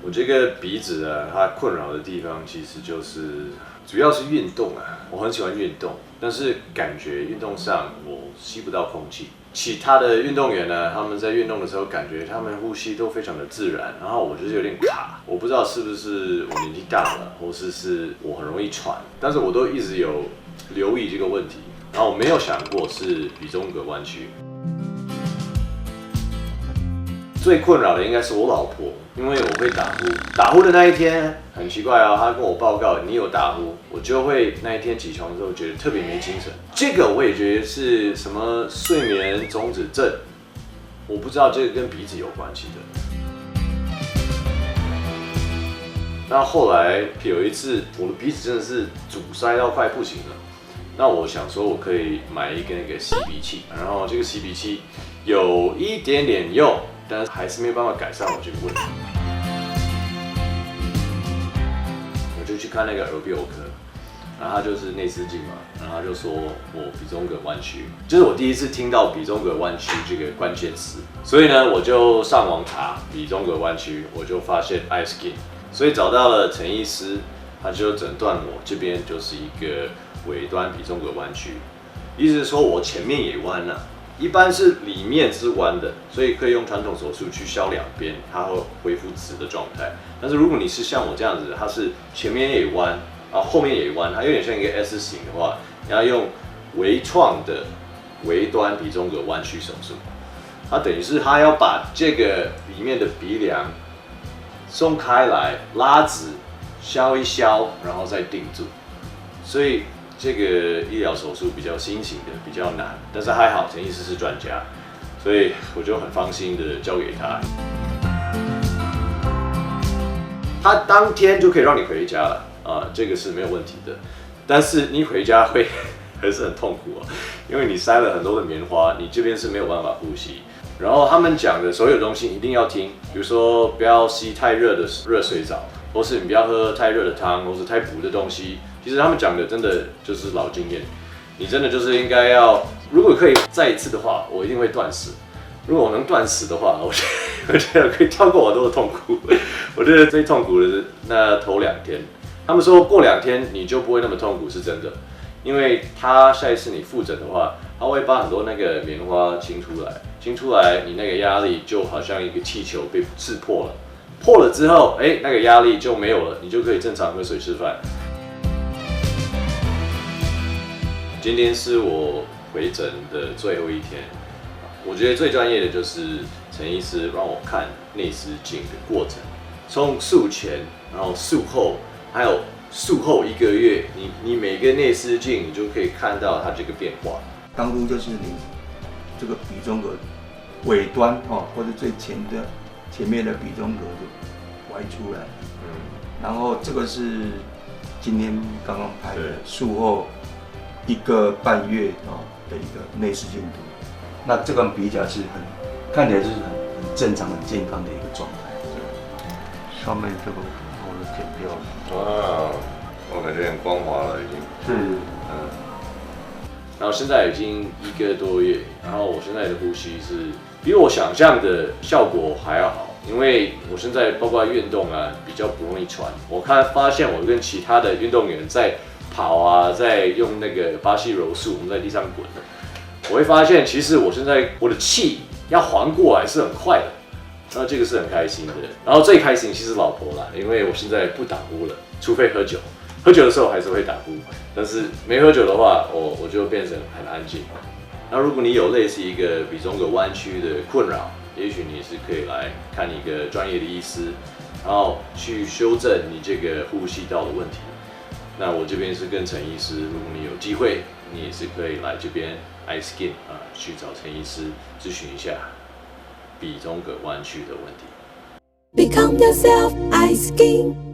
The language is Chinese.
我这个鼻子啊，它困扰的地方其实就是主要是运动啊。我很喜欢运动，但是感觉运动上我吸不到空气。其他的运动员呢，他们在运动的时候，感觉他们呼吸都非常的自然，然后我就是有点卡。我不知道是不是我年纪大了，或是我很容易喘，但是我都一直有留意这个问题，然后我没有想过是鼻中隔弯曲。最困扰的应该是我老婆，因为我会打呼。打呼的那一天很奇怪啊，她跟我报告你有打呼，我就会那一天起床之后觉得特别没精神。这个我也觉得是什么睡眠中止症，我不知道这个跟鼻子有关系的。那后来有一次，我的鼻子真的是阻塞到快不行了。那我想说，我可以买一个那个吸鼻器，然后这个吸鼻器有一点点用。但是还是没有办法改善我这个问题，我就去看那个耳鼻喉科，然后他就是内视镜嘛，然后他就说我鼻中隔弯曲，这是我第一次听到鼻中隔弯曲这个关键词，所以呢，我就上网查鼻中隔弯曲，我就发现 iSkin， 所以找到了陈医师，他就诊断我这边就是一个尾端鼻中隔弯曲，意思是说我前面也弯了。一般是里面是弯的，所以可以用传统手术去削两边，它会恢复直的状态。但是如果你是像我这样子，它是前面也弯，然后后面也弯，它有点像一个 S 型的话，你要用微创的微端鼻中隔弯曲手术。它等于是它要把这个里面的鼻梁松开来，拉直，削一削，然后再定住。所以这个医疗手术比较新型的，比较难，但是还好陈医师是专家，所以我就很放心的交给他。他当天就可以让你回家了啊，这个是没有问题的。但是你回家会还是很痛苦啊，因为你塞了很多的棉花，你这边是没有办法呼吸。然后他们讲的所有东西一定要听，比如说不要吸太热的热水澡，或是你不要喝太热的汤，或是太补的东西。其实他们讲的真的就是老经验，你真的就是应该要，如果可以再一次的话，我一定会断食。如果我能断食的话，我觉得可以跳过我多的痛苦。我觉得最痛苦的是那头2天，他们说过2天你就不会那么痛苦，是真的，因为他下一次你复诊的话，他会把很多那个棉花清出来，你那个压力就好像一个气球被刺破了，破了之后，那个压力就没有了，你就可以正常喝水吃饭。今天是我回诊的最后一天，我觉得最专业的就是陈医师让我看内视镜的过程，从术前，然后术后，还有术后1个月，你每个内视镜你就可以看到它这个变化。当初就是你这个鼻中隔尾端或者最前面的鼻中隔就歪出来，然后这个是今天刚刚拍的术后1个半月的一个内视镜图，那这个比起来是看起来是很正常、很健康的一个状态。上面这个我都剪掉了。哇，我感觉很光滑了已经。是，然后现在已经1个多月，然后我现在的呼吸是比我想象的效果还要好，因为我现在包括运动啊比较不容易喘。我发现我跟其他的运动员在跑啊，在用那个巴西柔术，我们在地上滚的，我会发现其实我现在我的气要还过来是很快的，然后这个是很开心的。然后最开心其实老婆啦，因为我现在不打呼了，除非喝酒，喝酒的时候还是会打呼，但是没喝酒的话，我就变成很安静。那如果你有类似一个鼻中隔弯曲的困扰，也许你是可以来看一个专业的医师，然后去修正你这个呼吸道的问题。那我这边是跟陈医师，如果你有机会，你也是可以来这边 iSkin 去找陈医师咨询一下鼻中隔弯曲的问题。Become yourself, iSkin.